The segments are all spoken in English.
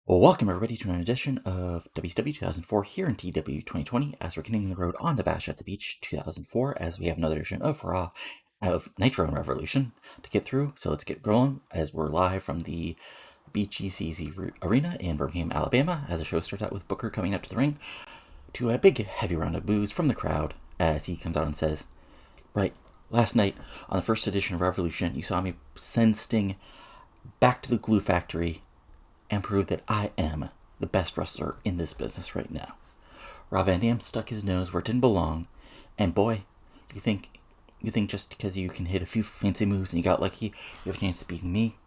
Well, welcome everybody to an edition of WCW 2004 here in TEW 2020 as we're continuing the road on to Bash at the Beach 2004 as we have another edition of Raw of Nitro and Revolution to get through. So let's get going as we're live from the BGCZ Arena in Birmingham, Alabama, as the show starts out with Booker coming up to the ring to a big heavy round of boos from the crowd as he comes out and says, "Right, last night on the first edition of Revolution, you saw me send Sting back to the glue factory and prove that I am the best wrestler in this business right now." Rob Van Dam stuck his nose where it didn't belong, and boy, you think just because you can hit a few fancy moves and you got lucky, you have a chance of beating me?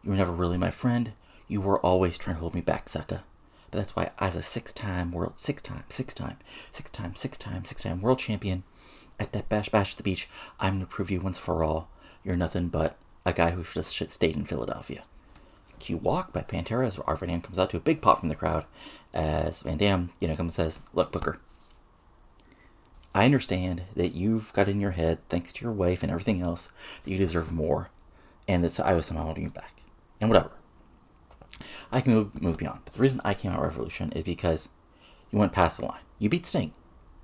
You were never really my friend. You were always trying to hold me back, sucker. But that's why, as a six-time world champion at that Bash at the Beach, I'm gonna prove you once for all, you're nothing but a guy who should have stayed in Philadelphia. Cue walk by Pantera as Van Dam comes out to a big pop from the crowd as Van Dam, comes and says, "Look, Booker, I understand that you've got in your head, thanks to your wife and everything else, that you deserve more, and that I was somehow holding you back. And whatever. I can move beyond. But the reason I came out Revolution is because you went past the line. You beat Sting.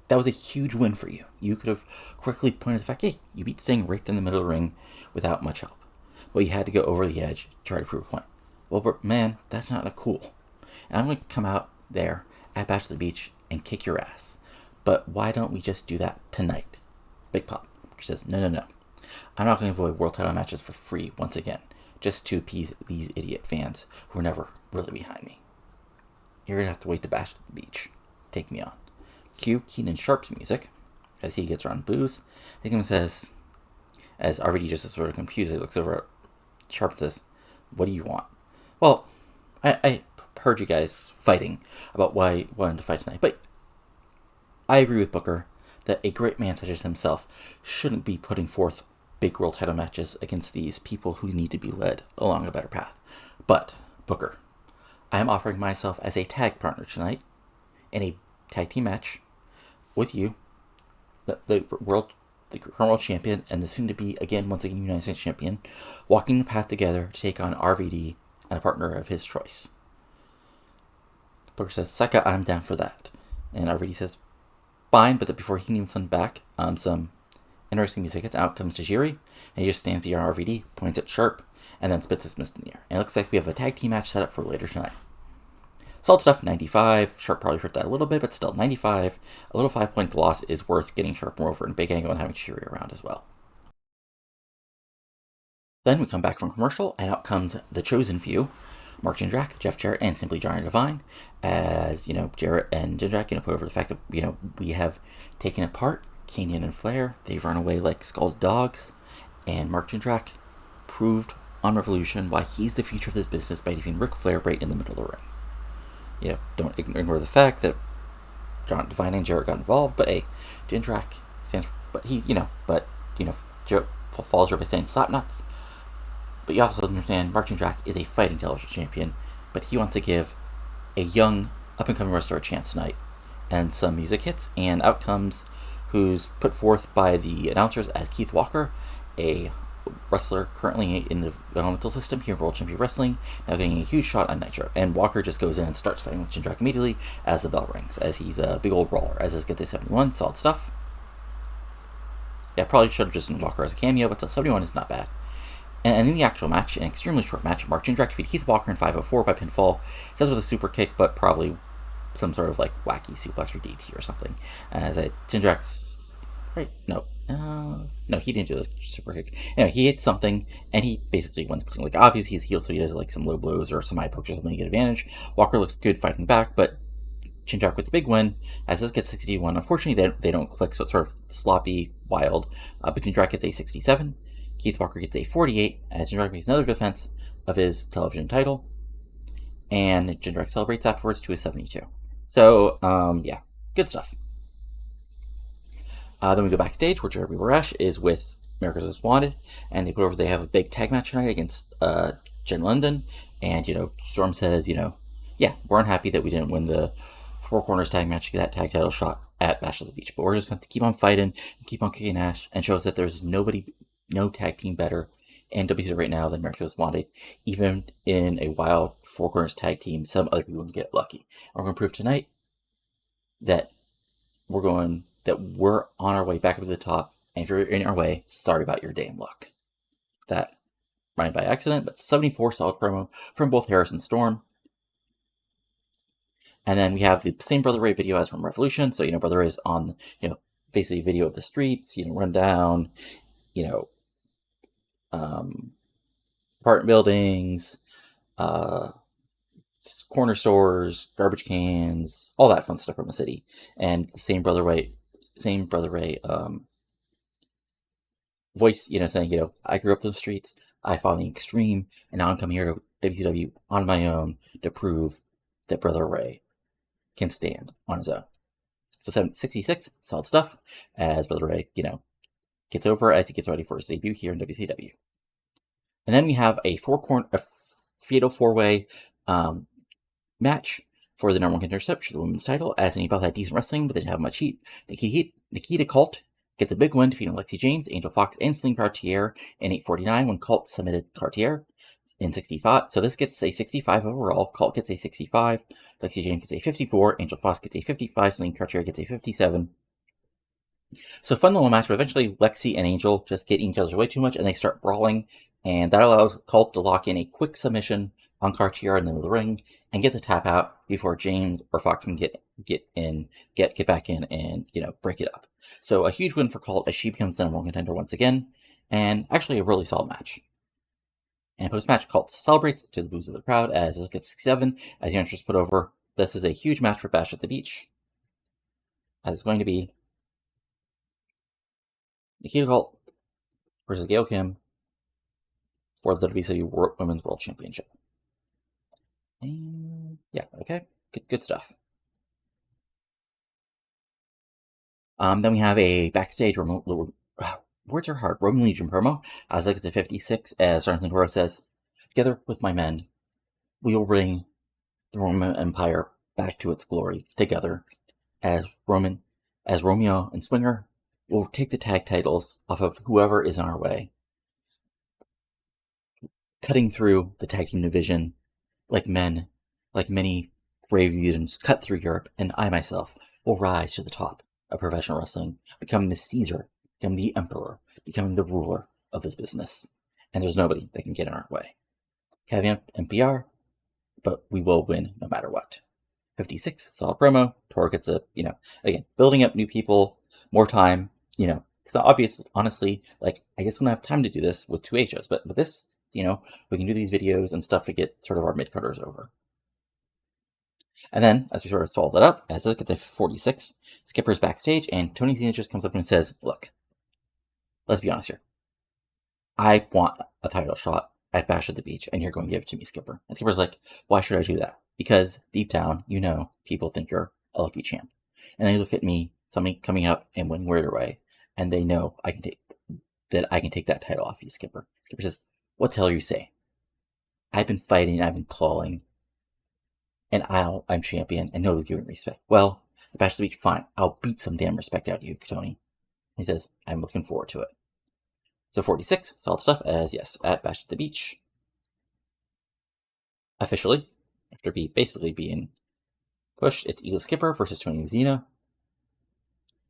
That was a huge win for you. You could have quickly pointed to the fact, hey, you beat Sting right in the middle of the ring without much help. Well, you had to go over the edge to try to prove a point. Well, but man, that's not cool. And I'm going to come out there at Bash at the Beach and kick your ass. But why don't we just do that tonight?" Big pop. He says, no. I'm not going to avoid world title matches for free once again, just to appease these idiot fans who are never really behind me. You're going to have to wait to Bash at the Beach. Take me on. Cue Keenan Sharpe's music as he gets around boos. Hickman says, as RVD just is sort of confused, he looks over at Sharpe and says, "What do you want?" Well, I heard you guys fighting about why you wanted to fight tonight, but I agree with Booker that a great man such as himself shouldn't be putting forth big world title matches against these people who need to be led along a better path. But, Booker, I am offering myself as a tag partner tonight in a tag team match with you, the current world champion and the soon-to-be, once again, United States champion, walking the path together to take on RVD and a partner of his choice. Booker says, "Sucker, I'm down for that." And RVD says, "Fine," but before he can even send back some interesting music hits, out comes Tajiri, and he just stands behind RVD, points at Sharpe, and then spits his mist in the air. And it looks like we have a tag team match set up for later tonight. Solid stuff, 95. Sharpe probably hurt that a little bit, but still, 95. A little 5-point loss is worth getting Sharpe more over in Big Angle and having Tajiri around as well. Then we come back from commercial, and out comes the chosen few, Mark Jindrak, Jeff Jarrett, and Simply Johnny Devine, as, Jarrett and Jindrak, put over the fact that, we have taken apart Keenan and Flair. They've run away like scalded dogs, and Mark Jindrak proved on Revolution why he's the future of this business by defeating Ric Flair right in the middle of the ring. Don't ignore the fact that John Devine and Jarrett got involved, but hey, Jindrak stands, but he's, Jarrett falls over by saying slap nuts. But you also understand Mark Jindrak is a fighting television champion, but he wants to give a young, up-and-coming wrestler a chance tonight. And some music hits, and out comes who's put forth by the announcers as Keith Walker, a wrestler currently in the developmental system here in World Championship Wrestling, now getting a huge shot on Nitro. And Walker just goes in and starts fighting with Jindrak immediately as the bell rings, as he's a big old brawler, as this gets a 71, solid stuff. Yeah, probably should have just done Walker as a cameo, but still, 71 is not bad. And in the actual match, an extremely short match, Mark Jindrak defeated Keith Walker in 5:04 by pinfall. It says with a super kick, but probably some sort of wacky suplex or DT or something. As Jindrak's right, no, he didn't do the super kick. Anyway, he hits something, and he basically wins. Obviously he's healed, so he does some low blows or some eye pokes or something to get advantage. Walker looks good fighting back, but Jindrak with the big win, as this gets 61. Unfortunately, they don't click, so it's sort of sloppy, wild. But Jindrak gets a 67. Keith Walker gets a 48, as Jindrak makes another defense of his television title. And Jindrak celebrates afterwards to a 72. So, good stuff. Then we go backstage, where Jeremy Borash is with America's Most Wanted, and they have a big tag match tonight against Jen London. And, Storm says, we're unhappy that we didn't win the Four Corners tag match, get that tag title shot at Bash at the Beach. But we're just going to keep on fighting, and keep on kicking ass, and show us that there's no tag team better and WCW right now than America's Most Wanted. Even in a wild four corners tag team, some other people can get lucky. And we're going to prove tonight that we're on our way back up to the top. And if you're in our way, sorry about your damn luck. That ran by accident, but 74 solid promo from both Harris and Storm. And then we have the same Brother Ray video as from Revolution. So, Brother Ray is on, basically video of the streets, run down, apartment buildings, corner stores, garbage cans, all that fun stuff from the city. And the same Brother Ray voice, saying, I grew up in the streets, I found the extreme, and now I'm coming here to WCW on my own to prove that Brother Ray can stand on his own. So 766, solid stuff, as Brother Ray, gets over as he gets ready for his debut here in WCW. And then we have a fatal four-way match for the number one contender for the women's title, as anybody had decent wrestling, but didn't have much heat. Nikita Colt gets a big win, defeating Lexi James, Angel Fox, and Celine Cartier in 8:49 when Colt submitted Cartier in 65. So this gets a 65 overall. Colt gets a 65. Lexi James gets a 54. Angel Fox gets a 55. Celine Cartier gets a 57. So fun little match, but eventually Lexi and Angel just get each other's way too much, and they start brawling, and that allows Colt to lock in a quick submission on Cartier in the middle of the ring and get the tap out before James or Fox can get back in and break it up. So a huge win for Colt as she becomes the number one contender once again, and actually a really solid match. And post-match, Colt celebrates to the boos of the crowd as this gets 67 as the entrance put over. This is a huge match for Bash at the Beach, as it's going to be Nikita Colt versus Gail Kim for the WCW Women's World Championship. And yeah, okay, good stuff. Then we have a backstage words are hard. Roman Legion promo as it gets to 56 as Jonathan Torre says, "Together with my men, we will bring the Roman Empire back to its glory. Together, as Romeo and Swinger, will take the tag titles off of whoever is in our way, cutting through the tag team division like many brave youths cut through Europe, and I myself will rise to the top of professional wrestling, becoming the Caesar, becoming the emperor, becoming the ruler of this business. And there's nobody that can get in our way. Caveat NPR, but we will win no matter what." 56, solid promo. Torre gets again, building up new people, more time, it's not obvious, honestly, I guess we don't have time to do this with 2 shows, but with this, we can do these videos and stuff to get sort of our mid-carders over. And then, as we sort of solve that up, as this gets to 46, Skipper's backstage, and Tony Zena just comes up and says, "Look, let's be honest here. I want a title shot at Bash at the Beach, and you're going to give it to me, Skipper." And Skipper's like, "Why should I do that?" "Because deep down, people think you're a lucky champ. And they look at me, somebody coming up and winning right away, and they know I can take that title off you, Skipper." Skipper says, "What the hell are you saying? I've been fighting, I've been clawing, and I'm champion, and nobody's giving respect." "Well, the Bash at the Beach, fine. I'll beat some damn respect out of you, Tony." He says, "I'm looking forward to it." So 46, solid stuff, as yes, at Bash at the Beach. Officially, after basically being pushed, it's Eagle Skipper versus Tony Zena.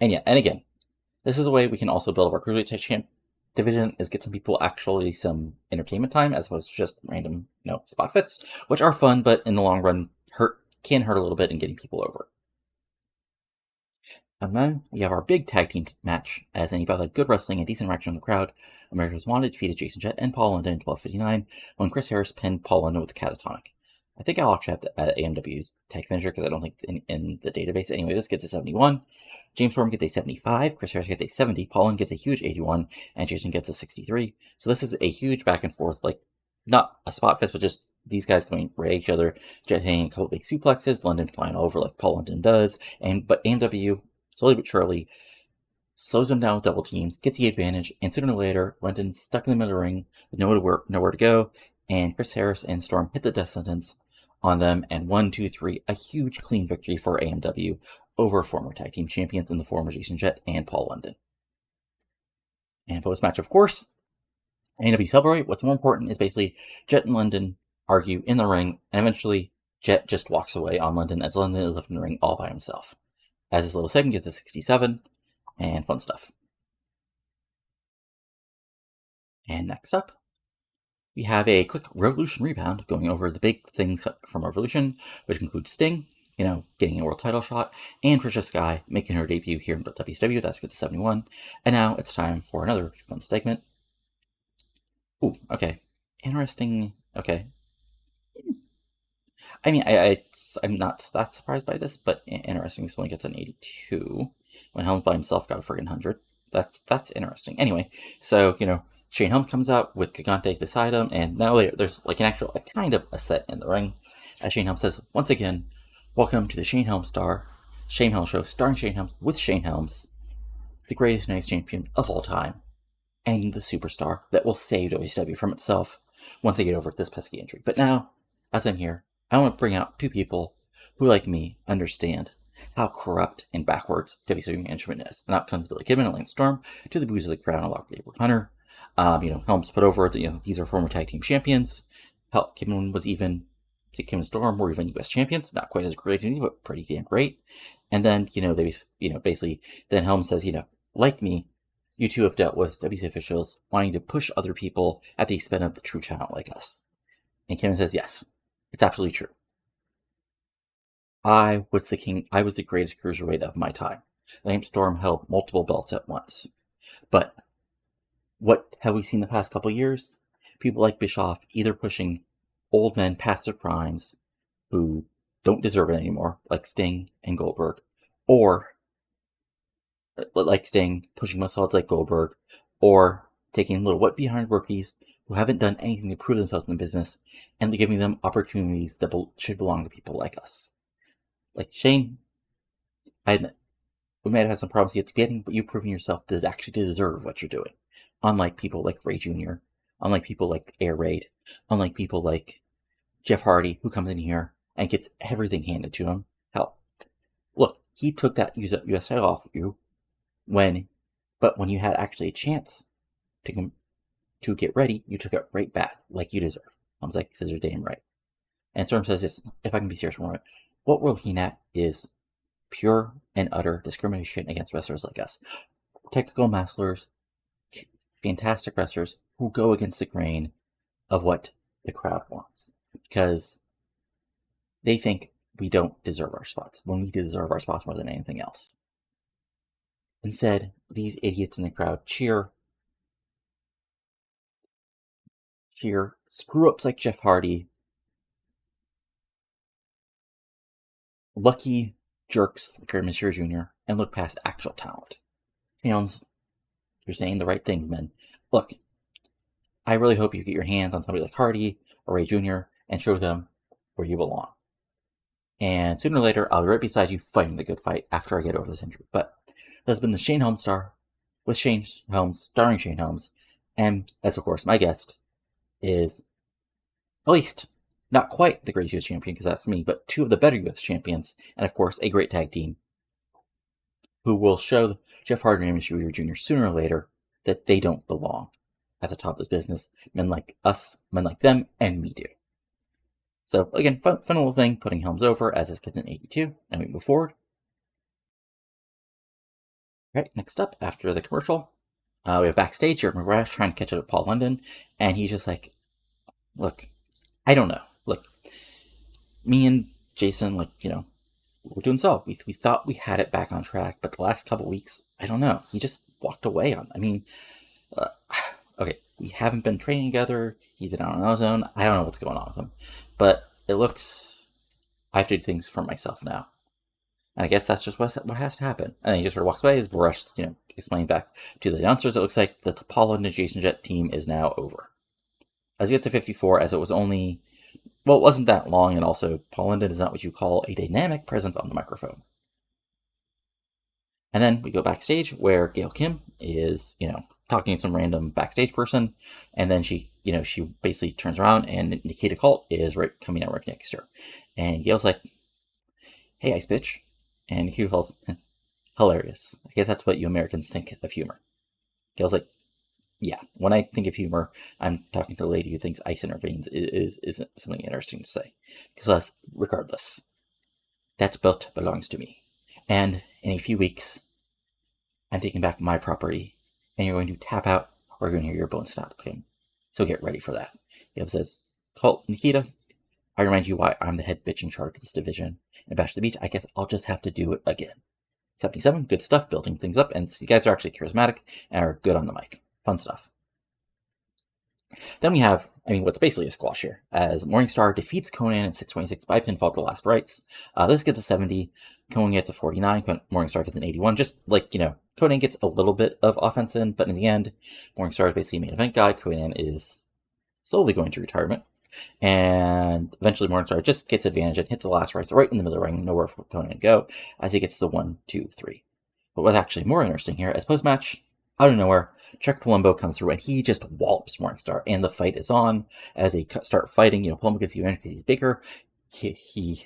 And yeah, and again, this is a way we can also build up our Cruiserweight Tag Champ division, is get some people actually some entertainment time as opposed to just random, spot fits, which are fun, but in the long run can hurt a little bit in getting people over. And then we have our big tag team match, as anybody had good wrestling and decent reaction from the crowd. America's Wanted defeated Jason Jett and Paul London in 12:59 when Chris Harris pinned Paul London with a catatonic. I think I'll actually have to add AMW's tag finisher because I don't think it's in the database. Anyway, this gets a 71. James Storm gets a 75. Chris Harris gets a 70. Paul London gets a huge 81. And Jason gets a 63. So this is a huge back and forth, not a spot fest, but just these guys going right at each other, Jet hitting a couple big suplexes, London flying over like Paul London does. But AMW, slowly but surely, slows him down with double teams, gets the advantage, and sooner or later, London's stuck in the middle of the ring with nowhere to go, and Chris Harris and Storm hit the death sentence on them, and 1, 2, 3, a huge clean victory for AMW over former tag team champions in the former Jason Jett and Paul London. And post-match, of course, AEW Celebrate, what's more important is basically Jet and London argue in the ring, and eventually Jet just walks away on London as London is left in the ring all by himself. As his little segment gets a 67, and fun stuff. And next up, we have a quick Revolution rebound going over the big things from Revolution, which includes Sting, getting a world title shot, and Tricia Skye making her debut here in WCW. That's good to 71. And now it's time for another fun segment. Ooh, okay. Interesting. Okay. I mean, I'm not that surprised by this, but interesting. This only gets an 82 when Helms by himself got a friggin' 100. That's interesting. Anyway, so Shane Helms comes out with Gigantes beside him, and now there's like a kind of a set in the ring. As Shane Helms says, once again, welcome to the Shane Helms Show, starring Shane Helms with Shane Helms, the greatest United States champion of all time, and the superstar that will save WCW from itself once they get over this pesky injury. But now, as I'm here, I want to bring out two people who, like me, understand how corrupt and backwards WCW management is. And out comes Billy Kidman Lance Storm to the booze of the crowd and Lock Labor Hunter. Helms put over, these are former tag team champions. Hell, Kidman and Storm were even U.S. champions. Not quite as great, but pretty damn great. And then, basically, then Helms says, like me, you two have dealt with WC officials wanting to push other people at the expense of the true talent like us. And Kevin says, yes, it's absolutely true. I was the king. I was the greatest cruiserweight of my time. Lance Storm held multiple belts at once. But what have we seen the past couple years? People like Bischoff either pushing old men past their primes who don't deserve it anymore, like Sting and Goldberg, or like Sting pushing muscleheads like Goldberg, or taking little wet behind rookies who haven't done anything to prove themselves in the business and giving them opportunities that should belong to people like us. Like Shane, I admit, we might have had some problems yet to getting, but you've proven yourself to actually deserve what you're doing. Unlike people like Ray Jr., unlike people like Air Raid, unlike people like Jeff Hardy, who comes in here and gets everything handed to him. Hell, look, he took that US title off of you but when you had actually a chance to get ready, you took it right back, like you deserve. I was like, says you're damn right. And Storm says this, if I can be serious for a moment, what we're looking at is pure and utter discrimination against wrestlers like us. Technical wrestlers, fantastic wrestlers who go against the grain of what the crowd wants. Because they think we don't deserve our spots, when we deserve our spots more than anything else. Instead, these idiots in the crowd cheer screw-ups like Jeff Hardy, lucky jerks like Mesias Jr., and look past actual talent. You're saying the right things, men. Look, I really hope you get your hands on somebody like Hardy or Ray Jr. and show them where you belong. And sooner or later, I'll be right beside you fighting the good fight after I get over this injury. But that has been the Shane Helms Star with Shane Helms, starring Shane Helms. And as of course, my guest is at least not quite the greatest US champion, because that's me, but two of the better US champions, and of course, a great tag team who will show Jeff Hardy and Mesias Jr. sooner or later that they don't belong at the top of this business. Men like us, men like them, and me do. So again, fun little thing, putting Helms over as this gets an 82, and we move forward. Alright, next up, after the commercial, we have backstage here, McGrath trying to catch up with Paul London, and he's just like, look, I don't know. Look, me and Jason, we're doing so. We thought we had it back on track, but the last couple weeks, I don't know. He just walked away on. Okay, we haven't been training together. He's been out on his own. I don't know what's going on with him, but it looks. I have to do things for myself now, and I guess that's just what has to happen. And then he just sort of walks away. His brush, explaining back to the announcers. It looks like the Paul and Jason Jet team is now over. As he gets to 54, as it was only. Well, it wasn't that long, and also, Paul London is not what you call a dynamic presence on the microphone. And then we go backstage where Gail Kim is, talking to some random backstage person, and then she basically turns around, and Nikita Colt is coming out right next to her. And Gail's like, hey, ice bitch. And Nikita Colt's hilarious. I guess that's what you Americans think of humor. Gail's like, Yeah, when I think of humor, I'm talking to a lady who thinks ice in her veins is something interesting to say. Because regardless, that belt belongs to me. And in a few weeks, I'm taking back my property, and you're going to tap out, or you're going to hear your bones stop clicking. So get ready for that. Yep says, Colt, Nikita, I remind you why I'm the head bitch in charge of this division. And Bash the Beach, I guess I'll just have to do it again. 77, good stuff, building things up, and these guys are actually charismatic and are good on the mic. Fun stuff. Then we have, what's basically a squash here, as Morningstar defeats Conan at 626 by pinfall at the last rights. This gets a 70, Conan gets a 49, Morningstar gets an 81. Just like, Conan gets a little bit of offense in, but in the end, Morningstar is basically a main event guy. Conan is slowly going to retirement. And eventually Morningstar just gets advantage and hits the last rights right in the middle of the ring, nowhere for Conan to go, as he gets the 1, 2, 3. But what's actually more interesting here, as post-match, out of nowhere, Chuck Palumbo comes through and he just wallops Morningstar, and the fight is on. As they start fighting, Palumbo gets the advantage because he's bigger. He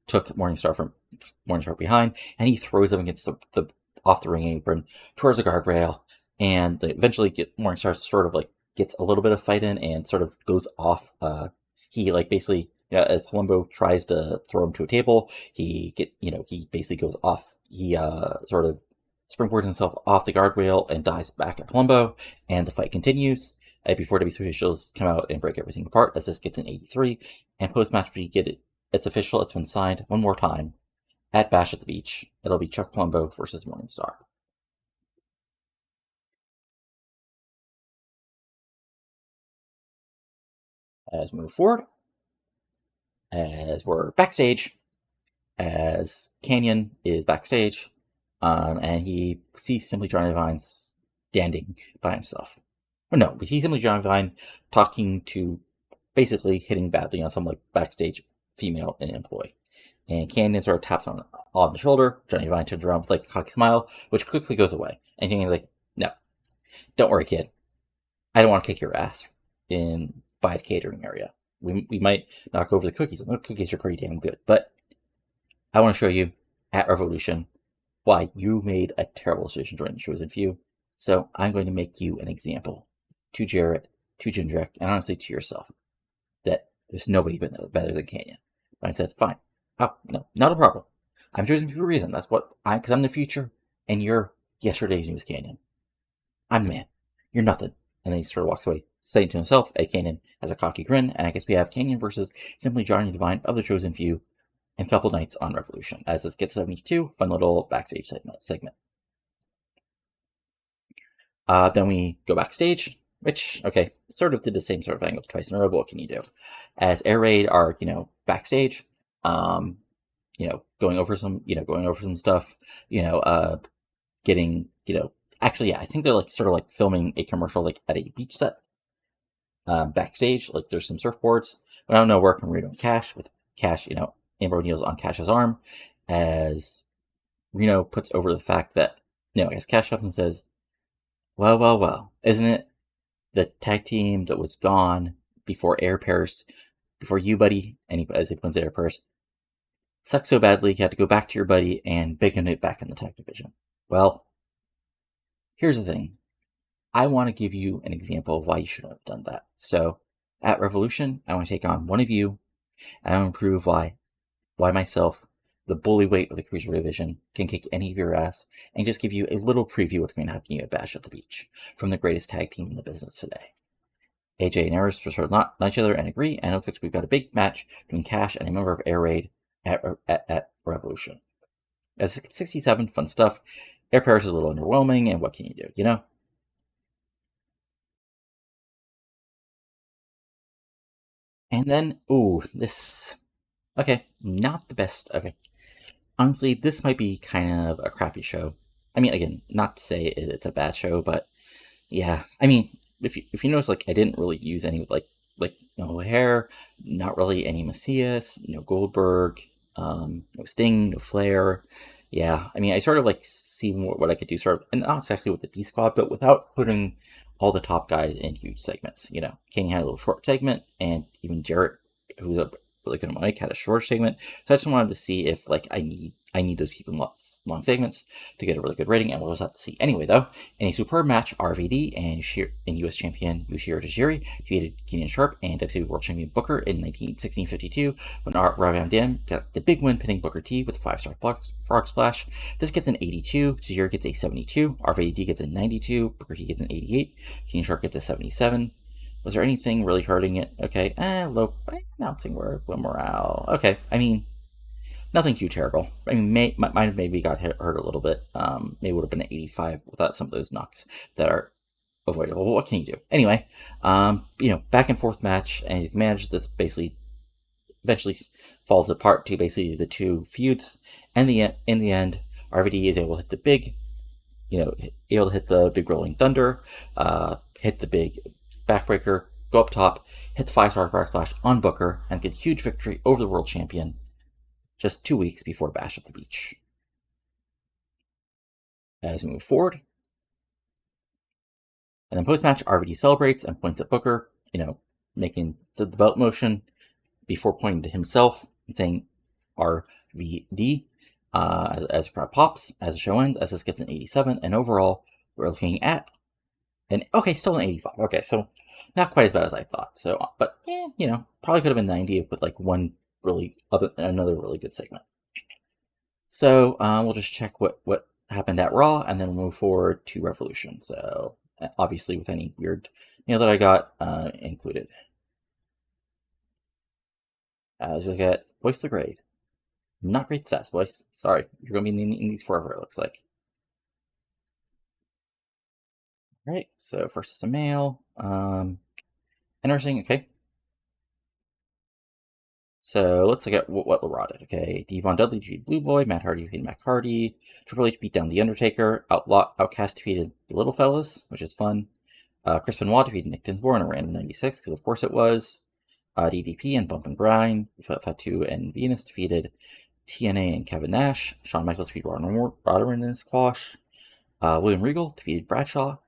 took Morningstar behind, and he throws him against the off the ring apron towards the guardrail, and they eventually Morningstar sort of like gets a little bit of fight in and sort of goes off. He basically, as Palumbo tries to throw him to a table, he basically goes off. He sort of springboards himself off the guardrail and dives back at Palumbo, and the fight continues. Before WCW officials come out and break everything apart, as this gets an 83, and post-match we get it. It's official. It's been signed one more time at Bash at the Beach. It'll be Chuck Palumbo versus Morningstar. As we move forward, as we're backstage, as Canyon is backstage, and he sees Simply Johnny Divine standing by himself. Or no, we see Simply Johnny Divine talking to, basically hitting badly on some backstage female employee. And Canyon sort of taps on the shoulder. Johnny Divine turns around with a cocky smile, which quickly goes away. And Canyon's like, no, don't worry, kid. I don't want to kick your ass by the catering area. We might knock over the cookies. The cookies are pretty damn good, but I want to show you at Revolution why you made a terrible decision joining the Chosen Few. So I'm going to make you an example to Jarrett, to Jindrak, and honestly to yourself, that there's nobody better than Canyon. Ryan says, fine. Oh, no, not a problem. I'm choosing you for a reason. That's because I'm the future, and you're yesterday's news, Canyon. I'm the man. You're nothing. And then he sort of walks away, saying to himself, Canyon has a cocky grin, and I guess we have Canyon versus Simply Johnny Divine of the Chosen Few in a couple nights on Revolution, as this gets 72, fun little backstage segment. Then we go backstage, which, okay, sort of did the same sort of angle twice in a row, but what can you do? As Air Raid are, backstage, going over some stuff, getting, actually, yeah, I think they're sort of filming a commercial at a beach set. Backstage, there's some surfboards. But I don't know where Reno and Cash, with Cash, Amber O'Neill's on Cash's arm, as Reno puts over the fact that, I guess Cash up and says, well, isn't it the tag team that was gone before Air Pairs, before you, buddy, and as he points at Air Pairs, sucked so badly you had to go back to your buddy and beckon it back in the tag division. Well, here's the thing. I want to give you an example of why you shouldn't have done that. So, at Revolution, I want to take on one of you, and I want to prove why myself, the bully weight of the Cruiserweight division, can kick any of your ass, and just give you a little preview of what's going to happen to you at Bash at the Beach from the greatest tag team in the business today. AJ and Eris sort of not each other and agree, and it looks like we've got a big match between Cash and a member of Air Raid at Revolution. At 67, fun stuff. Air Paris is a little underwhelming, and what can you do, And then, okay, not the best. Okay, honestly, this might be kind of a crappy show. Again, not to say it's a bad show, but yeah, if you notice, I didn't really use any no hair, not really any Mesias, no Goldberg, no Sting, no Flair. Yeah, I sort of see what I could do, sort of, and not exactly with the D Squad, but without putting all the top guys in huge segments. Kenny had a little short segment, and even Jarrett, who's really good on mic, had a short segment. So I just wanted to see if like I need those people in long segments to get a really good rating, and we'll just have to see. Anyway, though, in a superb match, RVD and US champion Yoshihiro Tajiri defeated Keenan Sharpe and WCW World Champion Booker in 1652 when Rob Van Dam got the big win, pinning Booker T with a 5-star frog splash. This gets an 82, Tajiri gets a 72, RVD gets a 92, Booker T gets an 88, Keenan Sharpe gets a 77. Was there anything really hurting it? Okay, low announcing work, low morale. Okay, I mean, nothing too terrible. I mean, mine maybe got hurt a little bit. Maybe would have been an 85 without some of those knocks that are avoidable. But what can you do? Anyway, back and forth match, and you managed this basically eventually falls apart to basically the two feuds. And in the end, RVD is able to hit the big, able to hit the big rolling thunder, hit the big backbreaker, go up top, hit the 5-star frog splash on Booker, and get a huge victory over the world champion just 2 weeks before Bash at the Beach. As we move forward, and then post-match, RVD celebrates and points at Booker, making the belt motion before pointing to himself and saying RVD as the crowd pops, as the show ends, as this gets an 87, and overall, we're looking at still an 85. Okay, so not quite as bad as I thought. So, but probably could have been 90 with like another really good segment. So we'll just check what happened at Raw, and then we'll move forward to Revolution. So obviously with any weird that I got included. As we look at Voice the Grade. Not great stats, boys. Sorry, you're gonna be in these forever. It looks like. Right, so first is a male. Interesting, okay. So let's look at what Raw did, okay. Devon Dudley defeated Blue Boy, Matt Hardy defeated Matt Hardy, Triple H beat down The Undertaker, Outcast defeated the Little Fellas, which is fun. Chris Benoit defeated Nick Dinsmore in a random 96, because of course it was. DDP and Bump and Grind, Fatu and Venus defeated TNA and Kevin Nash. Shawn Michaels defeated Rodman in a squash. William Regal defeated Bradshaw.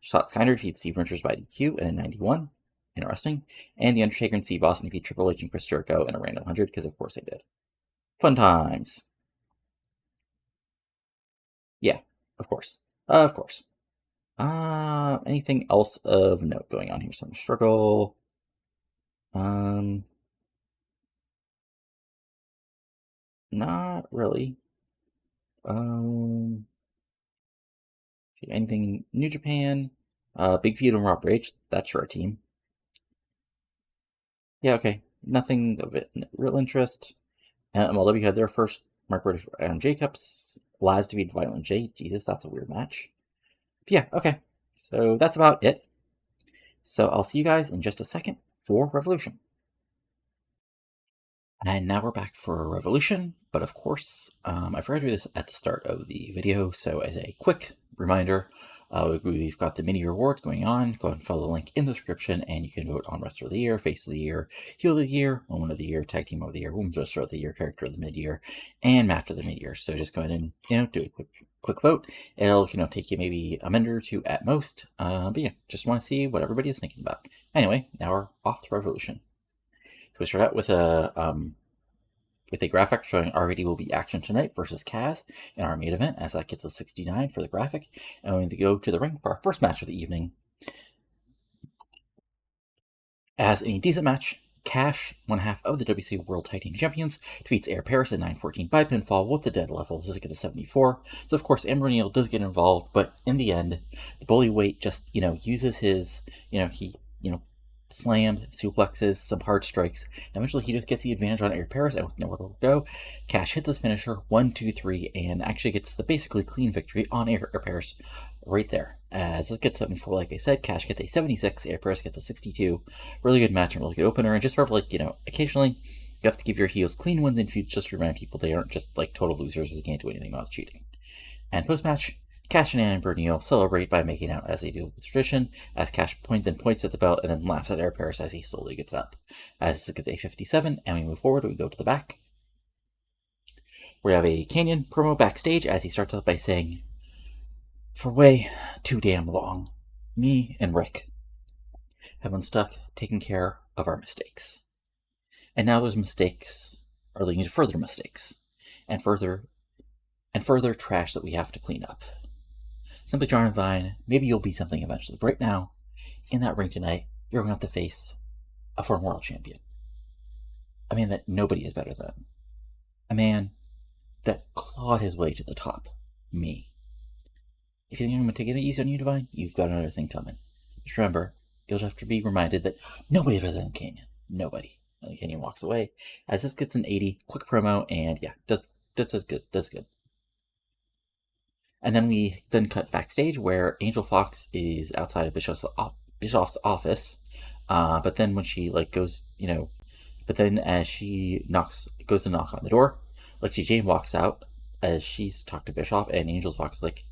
Scott Steiner defeated Steve Richards by DQ in a 91. Interesting. And The Undertaker and Steve Austin defeated Triple H and Chris Jericho in a random 100, because of course they did. Fun times. Yeah, of course. Of course. Anything else of note going on here? Some struggle. Not really. See anything New Japan? Big Feud and Raw Bridge. That's your team. Yeah, okay. Nothing of it real interest. MLW had their first Mark Brody for Adam Jacobs. Laz defeated Violent J. Jesus, that's a weird match. But yeah, okay. So that's about it. So I'll see you guys in just a second for Revolution. And now we're back for Revolution, but of course, I forgot to do this at the start of the video, so as a quick reminder, we've got the mini rewards going on. Go ahead and follow the link in the description, and you can vote on Wrestler of the Year, Face of the Year, Heel of the Year, Woman of the Year, Tag Team of the Year, Women's Wrestler of the Year, Character of the Mid-Year, and Match of the Mid-Year. So just go ahead and do a quick vote. It'll take you maybe a minute or two at most. But yeah, just want to see what everybody is thinking about. Anyway, now we're off to Revolution. So we start out with a graphic showing RVD will be action tonight versus Kaz in our main event, as that gets a 69 for the graphic. And we're going to go to the ring for our first match of the evening. As a decent match, Cash, one half of the WCW World Tag Team Champions, defeats Air Paris at 9:14 by pinfall with the dead level. This gets a 74. So of course Amber O'Neal does get involved, but in the end, the bully weight just uses his he slams, suplexes, some hard strikes. Eventually, he just gets the advantage on Air Paris, and with nowhere to go, Cash hits his finisher 1, 2, 3, and actually gets the basically clean victory on Air Paris right there. As this gets 74, like I said, Cash gets a 76, Air Paris gets a 62. Really good match and really good opener, and just sort of occasionally you have to give your heels clean wins in feuds just to remind people they aren't just total losers who can't do anything about cheating. And post match, Cash and Amber O'Neal celebrate by making out as they do with tradition, as Cash points at the belt and then laughs at Air Paris as he slowly gets up. As this gets a 57, and we move forward, we go to the back. We have a Canyon promo backstage as he starts out by saying, "For way too damn long, me and Rick have been stuck taking care of our mistakes." And now those mistakes are leading to further mistakes and further trash that we have to clean up. Simply John and Vine, maybe you'll be something eventually. But right now, in that ring tonight, you're going to have to face a former world champion. A man that nobody is better than. A man that clawed his way to the top. Me. If you think I'm going to take it easy on you, Divine, you've got another thing coming. Just remember, you'll have to be reminded that nobody is better than Keenan. Nobody. And Keenan walks away. As this gets an 80, quick promo, and yeah, does good. And then we cut backstage where Angel Fox is outside of Bischoff's office. But then when she goes, but then as she goes to knock on the door, Lexi Jane walks out as she's talked to Bischoff, and Angel Fox is like,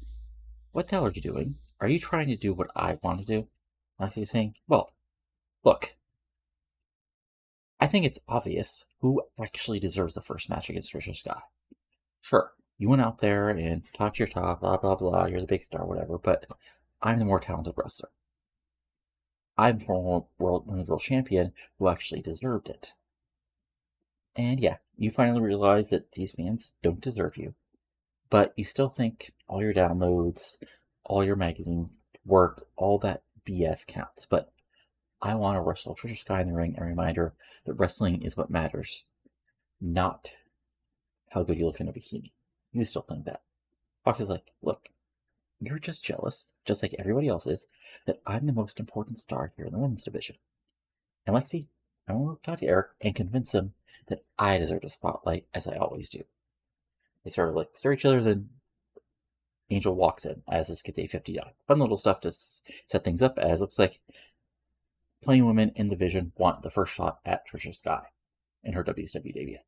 "What the hell are you doing? Are you trying to do what I want to do?" Lexi's saying, "Well, look, I think it's obvious who actually deserves the first match against Tricia Skye. Sure, you went out there and talked your talk, blah, blah, blah, you're the big star, whatever, but I'm the more talented wrestler. I'm the former women's world champion who actually deserved it." And yeah, you finally realize that these fans don't deserve you, but you still think all your downloads, all your magazine work, all that BS counts. But I want to wrestle Tricia Skye in the ring, and a reminder that wrestling is what matters, not how good you look in a bikini. You still think that. Fox is like, "Look, you're just jealous, just like everybody else is, that I'm the most important star here in the women's division. And Lexi, I want to talk to Eric and convince him that I deserve the spotlight, as I always do." They sort of stare at each other, then Angel walks in as this gets a 59. Fun little stuff to set things up, as it looks like plenty of women in the division want the first shot at Tricia Skye in her WCW debut.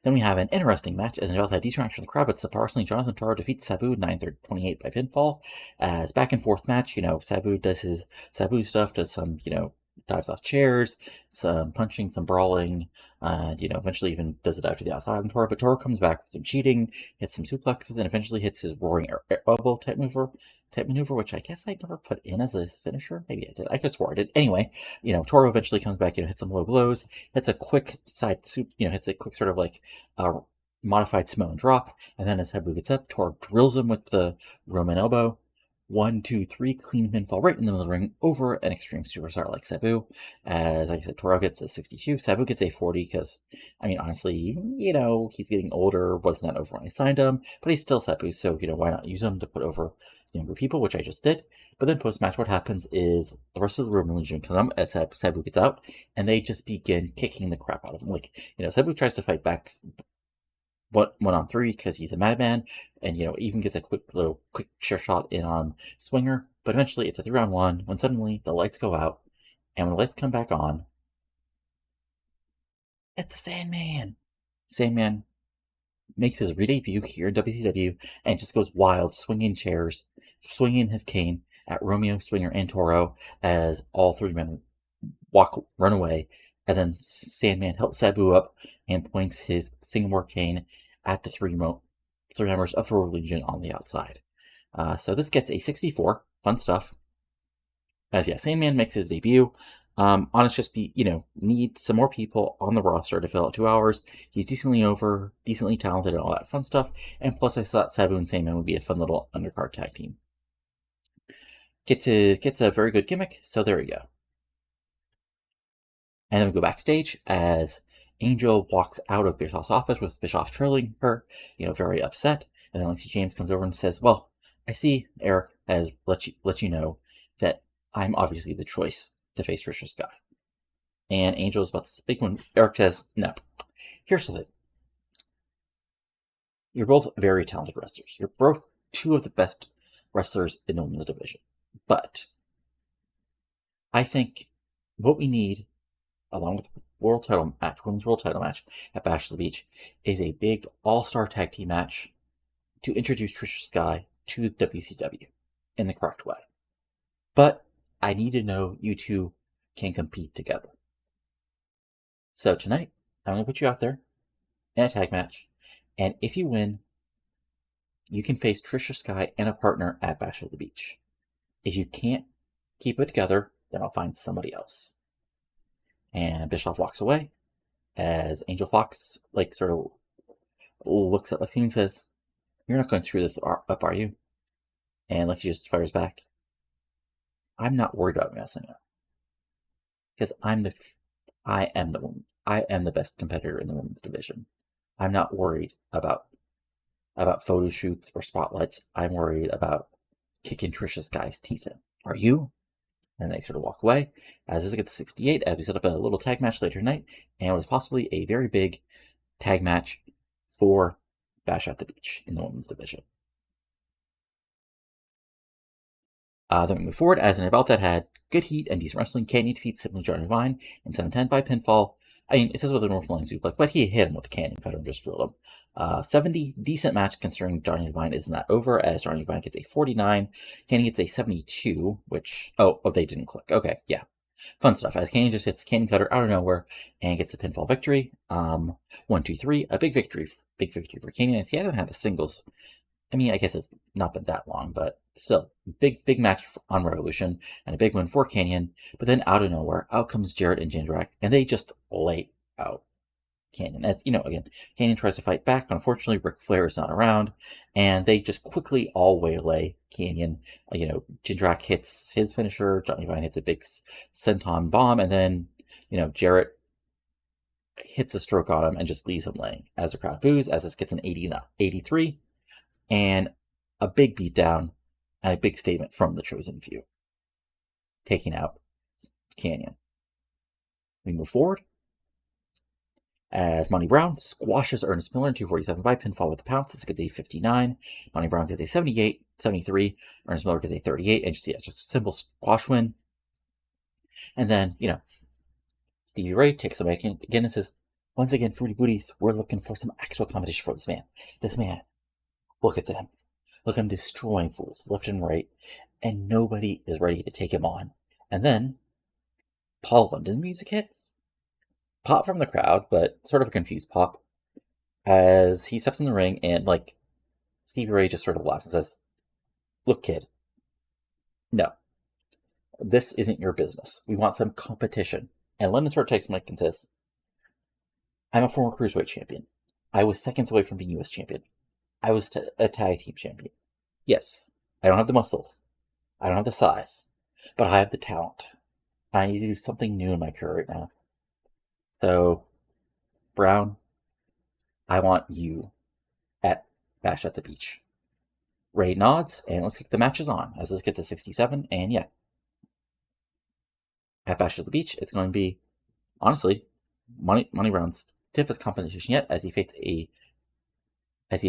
Then we have an interesting match as Angel had decent reaction from the crowd, but surprisingly, Jonathan Torre defeats Sabu 9-28 by pinfall. As back and forth match, Sabu does his Sabu stuff, does some, dives off chairs, some punching, some brawling, and, eventually even does it out to the outside on Torre. But Torre comes back with some cheating, hits some suplexes, and eventually hits his roaring elbow type maneuver, which I guess I never put in as a finisher. Maybe I did. I could have swore I did. Anyway, Torre eventually comes back, hits some low blows, hits a quick side soup, hits a quick sort of modified Samoan drop, and then as Sabu gets up, Torre drills him with the Roman elbow. 1, 2, 3, clean pinfall right in the middle of the ring over an extreme superstar like Sabu. As like I said, Torre gets a 62, Sabu gets a 40 because, honestly, he's getting older, wasn't that over when I signed him, but he's still Sabu, so, why not use him to put over younger people, which I just did. But then post-match, what happens is the rest of the Roman Legion come as Sabu gets out, and they just begin kicking the crap out of him. Sabu tries to fight back 1-on-3 because he's a madman, and even gets a quick sure shot in on Swinger, but eventually it's a 3-on-1 when suddenly the lights go out, and when the lights come back on, it's the Sandman makes his re-debut here in WCW and just goes wild, swinging chairs, swinging his cane at Romeo, Swinger, and Torre as all three men run away. And then Sandman helps Sabu up and points his Singapore cane at the three members of the Royal Legion on the outside. So this gets a 64. Fun stuff. As Sandman makes his debut. Honest just need some more people on the roster to fill out 2 hours. He's decently over, decently talented, and all that fun stuff. And plus, I thought Sabu and Sandman would be a fun little undercard tag team. Gets a very good gimmick, so there we go. And then we go backstage as Angel walks out of Bischoff's office with Bischoff trailing her, very upset. And then Lexi James comes over and says, "Well, I see Eric has let you know that I'm obviously the choice to face Tricia Skye." And Angel is about to speak when Eric says, "No, here's the thing. You're both very talented wrestlers. You're both two of the best wrestlers in the women's division. But I think what we need, along with the women's world title match at Bash of the Beach, is a big all-star tag team match to introduce Tricia Skye to WCW in the correct way. But I need to know you two can compete together. So tonight, I'm going to put you out there in a tag match, and if you win, you can face Tricia Skye and a partner at Bash of the Beach. If you can't keep it together, then I'll find somebody else." And Bischoff walks away as Angel Fox, like, sort of looks at Lexi and says, "You're not going to screw this up, are you?" And Lexi just fires back, "I'm not worried about messing up. Because I am the woman. I am the best competitor in the women's division. I'm not worried about photo shoots or spotlights. I'm worried about kicking Tricia Skye's teeth in. Are you?" And they sort of walk away. As this gets to 68, as we set up a little tag match later tonight, and it was possibly a very big tag match for Bash at the Beach in the women's division. Then we move forward as an event that had good heat and decent wrestling. Keenan defeats Simply Johnny Vine in 7-10 by pinfall. I mean, it says with a North Line suplex, but he hit him with a cannon cutter and just drilled him. 70, decent match considering Johnny Devine isn't that over, as Johnny Devine gets a 49. Keenan gets a 72, which, oh, they didn't click. Okay, yeah. Fun stuff, as Keenan just hits cannon cutter out of nowhere and gets the pinfall victory. 1, 2, 3, a big victory for Keenan, as he hasn't had a singles. I mean, I guess it's not been that long, but still, big match on Revolution, and a big win for Keenan. But then out of nowhere, out comes Jarrett and Jindrak, and they just lay out Keenan. As you know, again, Keenan tries to fight back, but unfortunately, Ric Flair is not around, and they just quickly all waylay Keenan. Jindrak hits his finisher, Johnny Vine hits a big senton bomb, and then, Jarrett hits a stroke on him and just leaves him laying. As the crowd boos, as this gets an 83. And a big beatdown and a big statement from the chosen few, taking out Canyon. We move forward as Monty Brown squashes Ernest Miller in 247 by pinfall with the pounce. This gets a 59. Monty Brown gets a 78, 73. Ernest Miller gets a 38. And just a simple squash win. And then, Stevie Ray takes the mic again and says, "Once again, Fruity Booties, we're looking for some actual competition for this man. This man, look at them. Look, I'm destroying fools left and right, and nobody is ready to take him on." And then Paul London's music hits. Pop from the crowd, but sort of a confused pop, as he steps in the ring, and Stevie Ray just sort of laughs and says, "Look, kid, no, this isn't your business. We want some competition." And London sort of takes Mike and says, "I'm a former Cruiserweight champion. I was seconds away from being US champion. I was a tag team champion. Yes, I don't have the muscles. I don't have the size. But I have the talent. I need to do something new in my career right now. So, Brown, I want you at Bash at the Beach." Ray nods, and looks like the match is on, as this gets to 67, and yeah. At Bash at the Beach, it's going to be, honestly, Monty Brown's stiffest competition yet, as he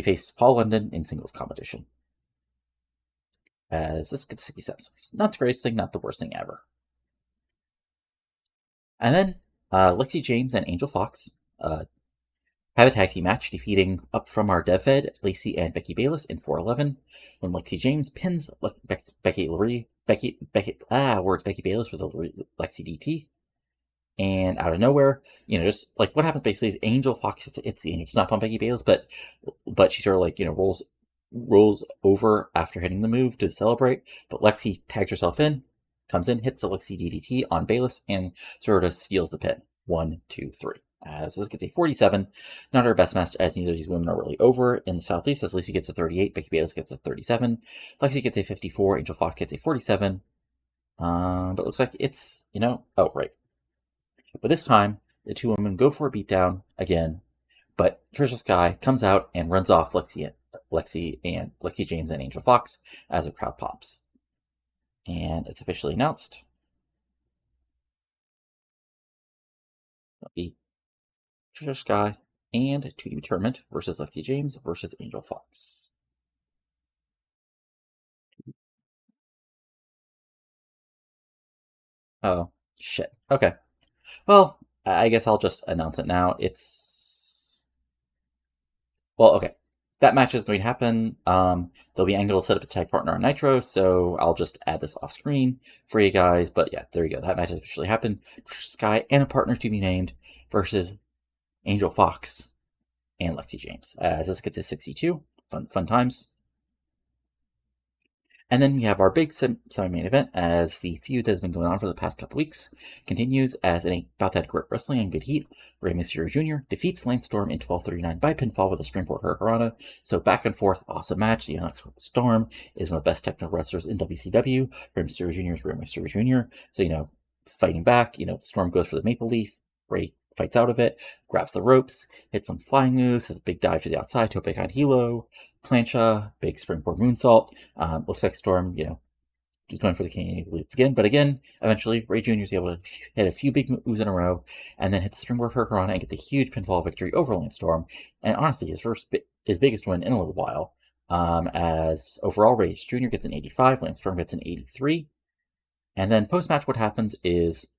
faced Paul London in singles competition. As this gets 67. So it's not the greatest thing, not the worst thing ever. And then Lexi James and Angel Fox have a tag team match, defeating up from our dev fed Lacey and Becky Bayless in 411. When Lexi James pins Becky Bayless with a Lexi DT. And out of nowhere, just like what happens basically is Angel Fox hits the Angel Snap on Becky Bayless, but she sort of rolls over after hitting the move to celebrate. But Lexi tags herself in, comes in, hits the Lexi DDT on Bayless, and sort of steals the pin. 1, 2, 3. As this gets a 47. Not our best match, as neither of these women are really over. In the Southeast, as Lacey gets a 38, Becky Bayless gets a 37. Lexi gets a 54, Angel Fox gets a 47. But it looks like it's, oh, right. But this time, the two women go for a beatdown again, but Tricia Skye comes out and runs off Lexi James and Angel Fox as the crowd pops. And it's officially announced. It'll be Tricia Skye and to be tournament versus Lexi James versus Angel Fox. Oh, shit. Okay. Well, I guess I'll just announce it now. Well, okay. That match is going to happen. There'll be Angle to set up a tag partner on Nitro, so I'll just add this off screen for you guys. But yeah, there you go. That match has officially happened. Skye and a partner to be named versus Angel Fox and Lexi James. As this gets to 62. Fun times. And then we have our big semi-main event as the feud that has been going on for the past couple weeks continues as in about that great wrestling and good heat. Rey Mysterio Jr. defeats Lance Storm in 12:39 by pinfall with a springboard hurricanrana. So back and forth, awesome match. The Onyx Storm is one of the best technical wrestlers in WCW. Rey Mysterio Jr. is Rey Mysterio Jr. So, fighting back, Storm goes for the maple leaf. Rey fights out of it, grabs the ropes, hits some flying moves, has a big dive to the outside to a big on helo, plancha, big springboard moonsault. Looks like Storm, he's going for the Canadian leap again. But again, eventually, Rey Jr. is able to hit a few big moves in a row and then hit the springboard hurricanrana and get the huge pinfall victory over Lance Storm. And honestly, his biggest win in a little while. As overall, Rey Jr. gets an 85, Lance Storm gets an 83. And then post-match, what happens is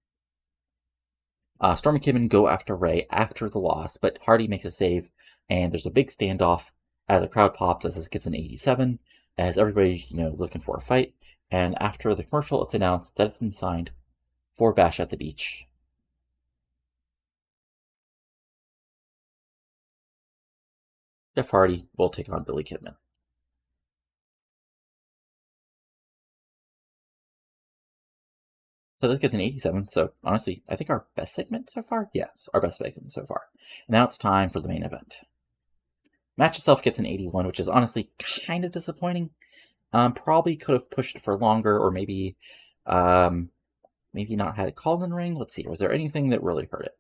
Storm and Kidman go after Rey after the loss, but Hardy makes a save, and there's a big standoff as the crowd pops as this gets an 87, as everybody, is looking for a fight. And after the commercial, it's announced that it's been signed for Bash at the Beach. Jeff Hardy will take on Billy Kidman. So that gets an 87. So honestly, I think our best segment so far? Yes, our best segment so far. Now it's time for the main event. Match itself gets an 81, which is honestly kind of disappointing. Probably could have pushed it for longer, or maybe not had it called in the ring. Let's see, was there anything that really hurt it?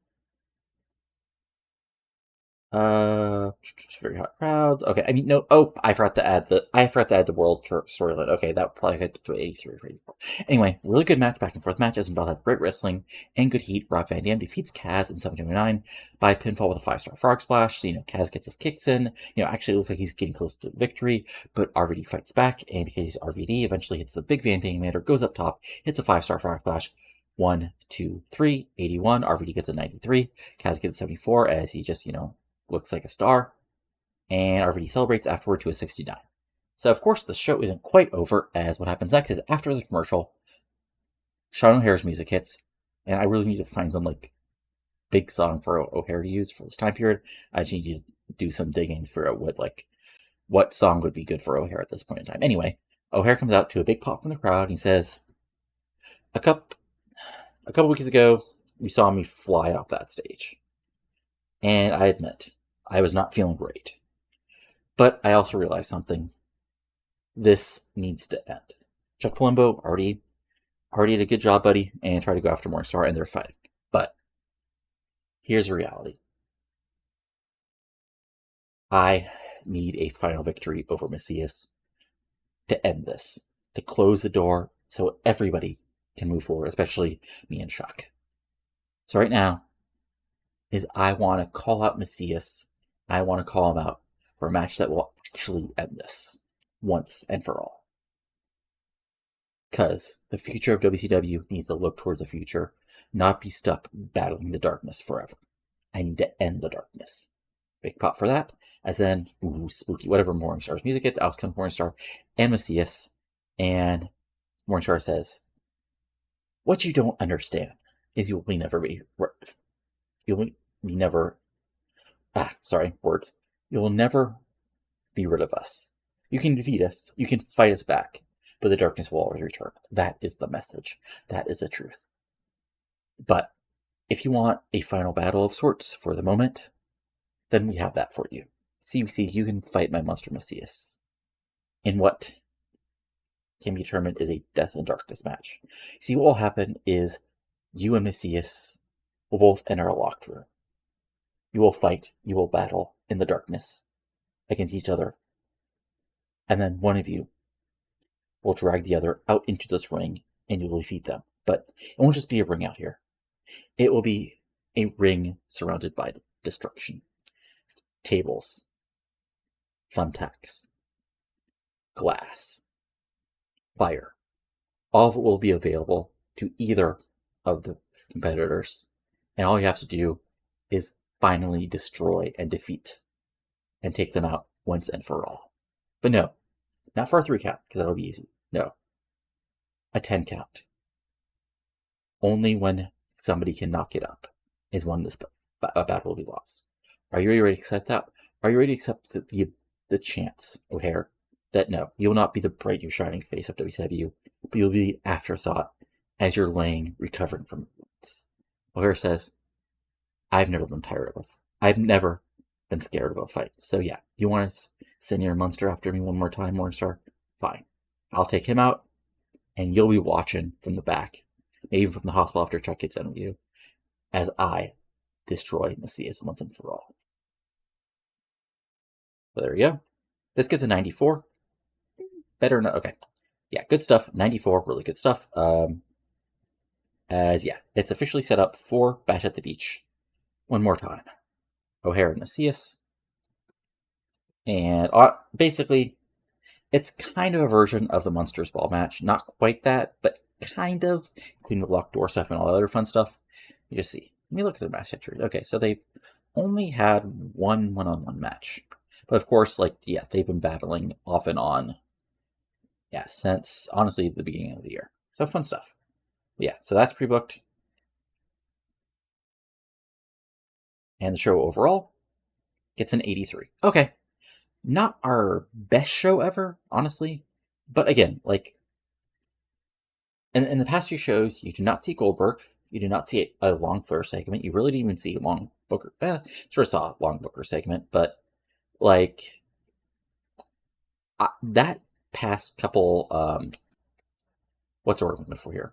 Very hot crowd. Okay, I mean, no. Oh, I forgot to add the world storyline. Okay, that probably hit to 83 or 84. Anyway, really good match, back and forth match. Isabel had great wrestling and good heat. Rob Van Dam defeats Kaz in 7:29 by pinfall with a 5-star frog splash. So Kaz gets his kicks in. Actually, it looks like he's getting close to victory, but RVD fights back, and because he's RVD, eventually hits the big Van Dam ladder, goes up top, hits a 5-star frog splash. 1, 2, 3, 81. RVD gets a 93. Kaz gets a 74 as he just, looks like a star, and RVD celebrates afterward to a 69. So, of course, the show isn't quite over, as what happens next is after the commercial, Sean O'Hare's music hits, and I really need to find some, big song for O'Hare to use for this time period. I just need to do some digging to figure out what song would be good for O'Hare at this point in time. Anyway, O'Hare comes out to a big pop from the crowd, and he says, a couple weeks ago, you saw me fly off that stage. And I admit, I was not feeling great. But I also realized something. This needs to end. Chuck Palumbo already did a good job, buddy, and tried to go after Morningstar, and they're fighting. But here's the reality. I need a final victory over Mesias to end this, to close the door so everybody can move forward, especially me and Chuck. So right now is I want to call out Mesias. I want to call him out for a match that will actually end this once and for all. Because the future of WCW needs to look towards the future, not be stuck battling the darkness forever. I need to end the darkness. Big pop for that. As then, spooky, whatever Morningstar's music hits, out comes Morningstar and Mesias. And Morningstar says, what you don't understand is you'll never be rid of us. You can defeat us. You can fight us back. But the darkness will always return. That is the message. That is the truth. But if you want a final battle of sorts for the moment, then we have that for you. CBC, you can fight my monster Mesias in what can be determined is a death and darkness match. See, what will happen is you and Mesias will both enter a locked room. You will fight, you will battle in the darkness against each other. And then one of you will drag the other out into this ring and you will defeat them. But it won't just be a ring out here. It will be a ring surrounded by destruction. Tables, thumbtacks, glass, fire. All of it will be available to either of the competitors. And all you have to do is finally destroy and defeat and take them out once and for all. But no, not for a 3 count, because that'll be easy. No. A 10 count. Only when somebody can knock it up is when this battle will be lost. Are you ready to accept that? Are you ready to accept the chance, O'Hare? that no, you will not be the bright new shining face of WCW, but you'll be the afterthought as you're laying recovering from wounds. O'Hare says, I've never been tired of. I've never been scared of a fight. So yeah, you want to send your Munster after me one more time, Morningstar? Fine. I'll take him out, and you'll be watching from the back, maybe from the hospital after Chuck gets done with you, as I destroy Mesias once and for all. So there we go. This gets a 94. Better not. Okay. Yeah, good stuff. 94, really good stuff. It's officially set up for Bash at the Beach. One more time. O'Hare and Mesias. And basically, it's kind of a version of the Munsters Ball match. Not quite that, but kind of, including the locked door stuff and all that other fun stuff. You just see. Let me look at their match history. Okay, so they've only had one one-on-one match. But of course, they've been battling off and on, since, honestly, the beginning of the year. So fun stuff. Yeah, so that's pre-booked. And the show overall gets an 83. Okay. Not our best show ever, honestly. But again, in the past few shows, you do not see Goldberg. You do not see a long Flair segment. You really didn't even see long Booker. Sort of saw a long Booker segment, but that past couple, what's the word I'm looking for here?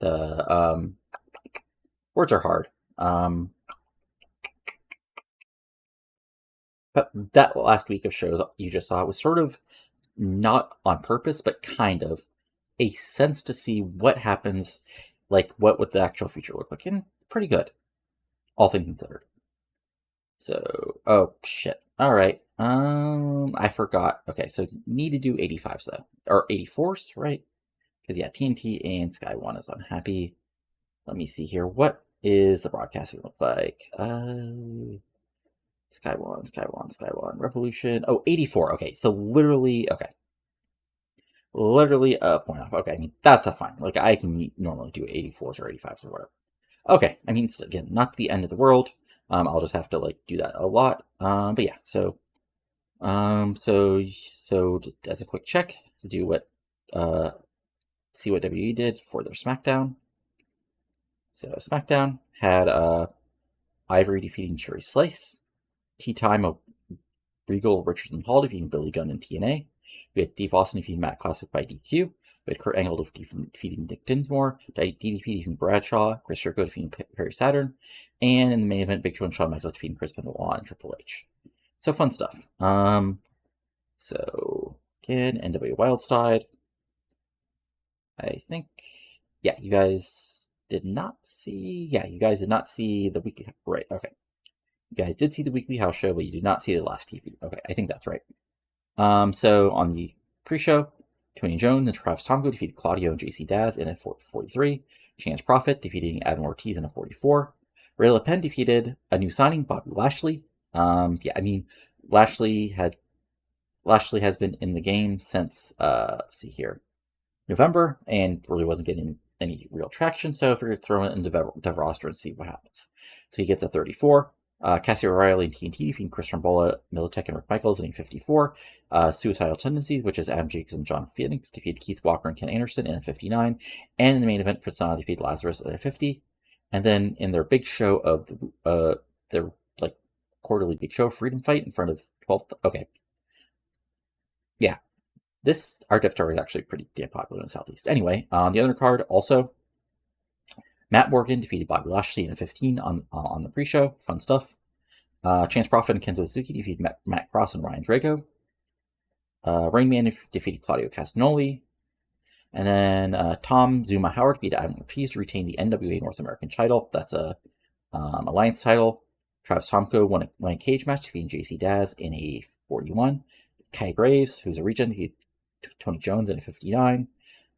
The words are hard. But that last week of shows you just saw was sort of not on purpose, but kind of a sense to see what happens, what would the actual future look like, and pretty good, all things considered. So, oh shit. All right. I forgot. Okay, so need to do 85s though, or 84s, right? Because yeah, TNT and Sky One is unhappy. Let me see here. What is the broadcasting look like? Sky One, Revolution. Oh, 84. Okay, so literally a point off. Okay, I mean, that's a fine. I can normally do 84s or 85s or whatever. Okay, I mean, again, not the end of the world. I'll just have to, do that a lot. But yeah, so as a quick check to do what, see what WWE did for their SmackDown. So SmackDown had, Ivory defeating Cherry Slice. Tea Time of Regal, Richardson Hall defeating Billy Gunn and TNA. We had Steve Austin defeating Matt Classic by DQ. We had Kurt Angle defeating Nick Dinsmore. DDP defeating Bradshaw. Chris Jericho defeating Perry Saturn. And in the main event, Big Show and Shawn Michaels defeating Chris Benoit and Triple H. So fun stuff. So again, NWA Wildside. I think, yeah, you guys did not see. Yeah, you guys did not see the weekly. Right. Okay. You guys did see the weekly house show, but you did not see the last TV. Okay, I think that's right. So on the pre-show, Tony Jones and Travis Tomko defeated Claudio and JC Daz in a 43. Chance Prophet defeating Adam Ortiz in a 44. Ray LePen defeated a new signing, Bobby Lashley. Lashley has been in the game since let's see here, November, and really wasn't getting any real traction. So if you're throwing it into Dev roster and see what happens. So he gets a 34. Cassie O'Reilly and TNT defeating Chris Rambola, Militech, and Rick Michaels in a 54. Suicidal Tendencies, which is Adam Jacobs and John Phoenix, defeated Keith Walker and Ken Anderson in a 59. And in the main event, Fritz defeated Lazarus in a 50. And then in their big show of their quarterly big show, Freedom Fight, in front of 12. Okay. Yeah. This art dev star is actually pretty damn popular in the Southeast. Anyway, on the other card, also, Matt Morgan defeated Bobby Lashley in a 15 on the pre-show. Fun stuff. Chance Prophet and Kenzo Suzuki defeated Matt Cross and Ryan Drago. Rain Man defeated Claudio Castagnoli. And then Tom Zuma Howard beat Adam Ortiz to retain the NWA North American title. That's a Alliance title. Travis Tomko won a cage match defeating JC Daz in a 41. Kai Graves, who's a regent, defeated Tony Jones in a 59.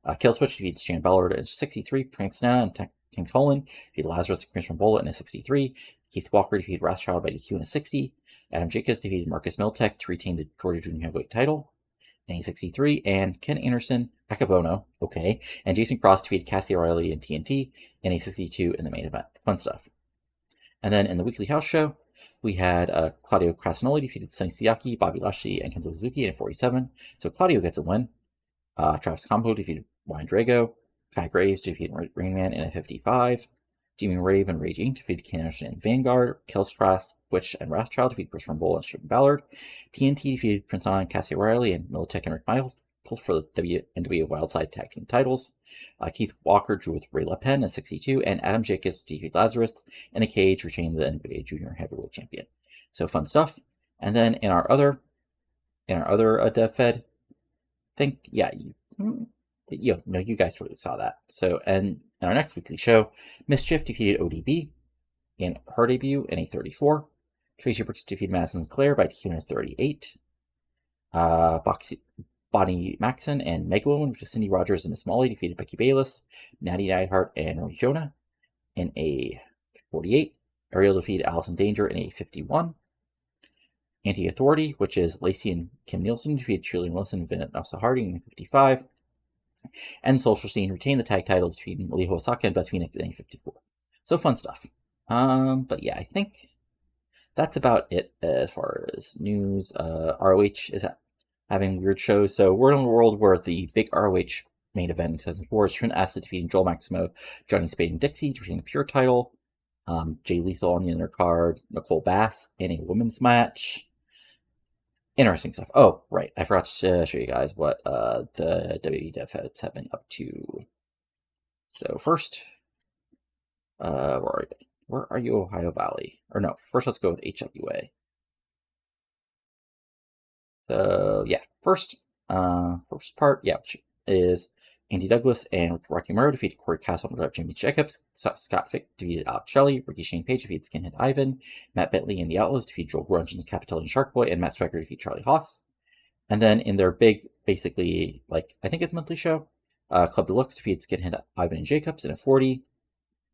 Killswitch defeated Stan Ballard in a 63. Prince Snana and Tim Colin defeated Lazarus and Chris Rambola in a 63. Keith Walker defeated Rothschild by DQ in a 60. Adam Jacobs defeated Marcus Miltech to retain the Georgia Junior Heavyweight title in a 63. And Ken Anderson, Akabono, okay, and Jason Cross defeated Cassie O'Reilly and TNT in a 62 in the main event. Fun stuff. And then in the weekly house show, We had Claudio Castagnoli defeated Sonny Siaki, Bobby Lashley, and Kenzo Suzuki in 47. So Claudio gets a win. Travis Combo defeated Ryan Drago. Kai Graves defeated Rainman in a 55. Demon Rave and Rage Inc. defeated Keenan and Vanguard. Killstrath, Witch, and Wrathchild defeated Chris Rumble and Shane Ballard. TNT defeated Prince Anna, Cassie O'Reilly, and Militech and Rick Michaels for the NWA Wildside Tag Team titles. Keith Walker drew with Ray LaPen at 62, and Adam Jacobs defeated Lazarus in a cage, retaining the NWA Junior Heavyweight Champion. So fun stuff. And then in our other Dev Fed, you guys totally saw that. So, and in our next weekly show, Mischief defeated ODB in her debut in a 34. Tracy Brooks defeated Madison Claire by TQ in a 38. Bonnie Maxon and Mega Woman, which is Cindy Rogers and Miss Molly, defeated Becky Bayless, Natty Neidhart, and Roni Jonah in a 48. Ariel defeated Allison Danger in a 51. Anti-Authority, which is Lacey and Kim Nielsen, defeated Shirley Wilson and Vinette Nasa Harding in a 55. And Social Scene retained the tag titles, defeating Lee Osaka and Beth Phoenix in a 54. So fun stuff. But yeah, I think that's about it as far as news. ROH is having weird shows. So we're in a world where the big ROH main event in 2004 is Trent Acid defeating Joel Maximo, Johnny Spade, and Dixie, defeating the Pure title. Jay Lethal on the undercard, Nicole Bass in a women's match. Interesting stuff. Oh, right. I forgot to show you guys what the WWE Dev Feds have been up to. So first, where are you, Ohio Valley? Or no, first let's go with HWA. So yeah, first part, which is Andy Douglas and Rocky Morrow defeated Corey Castle and Jimmy Jacobs. Scott Fick defeated Alex Shelley. Ricky Shane Page defeated Skinhead Ivan. Matt Bentley and the Outlaws defeated Joel Grunge and Capitelli and Shark Boy. And Matt Striker defeated Charlie Haas. And then in their big, basically, I think it's monthly show, Club Deluxe defeated Skinhead Ivan and Jacobs in a 40.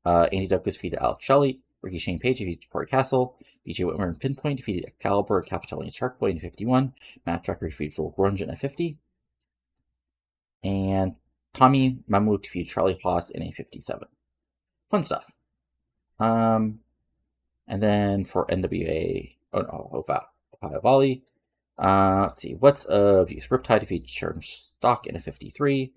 Andy Douglas defeated Alex Shelley. Ricky Shane Page defeated Corey Castle. BJ Whitmer and Pinpoint defeated Excalibur, Capitelli, and Shark Boy in 51. Matt Striker defeated Joel Grunge in a 50. And Tommy Mamluk defeated Charlie Haas in a 57. Fun stuff. And then for NWA, Ohio Valley, let's see, what's of use? Riptide defeated Sharon Stock in a 53.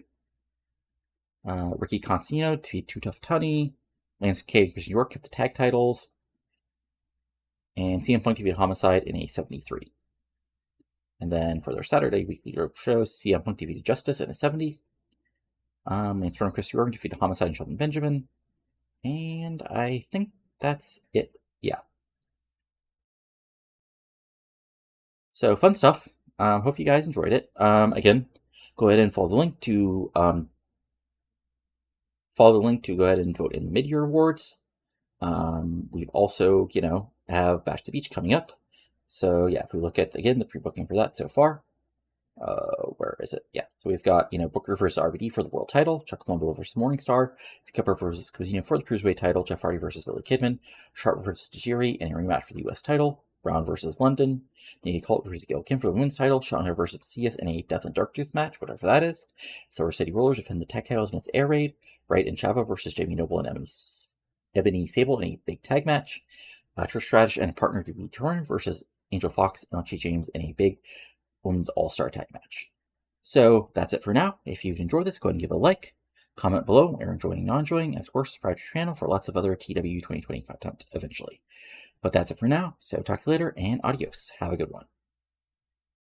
Ricky Consino defeated Too Tough Tunny. Lance Cage New York kept the tag titles. And CM Punk defeated Homicide in a 73. And then for their Saturday weekly rope shows, CM Punk defeated Justice in a 70. Lance Storm and Chris Jordan defeated Homicide and Shelton Benjamin. And I think that's it. Yeah. So fun stuff. Hope you guys enjoyed it. Again, go ahead and follow the link to go ahead and vote in the mid-year awards. We've also, have Bash to the Beach coming up. So yeah, if we look at, again, the pre-booking for that so far, where is it? Yeah, so we've got, Booker versus RVD for the world title, Chuck Palumbo versus Morningstar, Skipper versus Cousinho for the Cruiserweight title, Jeff Hardy versus Billy Kidman, Sharpe versus Tajiri in a rematch for the US title, Brown versus London, Nikki Colt versus Gail Kim for the women's title, Sean Hare versus Mesias in a Death and Darkness match, whatever that is, Silver City Rollers defend the tag titles against Air Raid, Wright and Chava versus Jamie Noble and Ebony Sable in a big tag match, Trish Stratus and partner to be Torre versus Angel Fox and Alexi James in a big women's all-star tag match. So that's it for now. If you've enjoyed this, go ahead and give it a like, comment below what you're enjoying and not enjoying, and of course subscribe to the channel for lots of other TEW 2020 content eventually. But that's it for now, so talk to you later, and adios. Have a good one.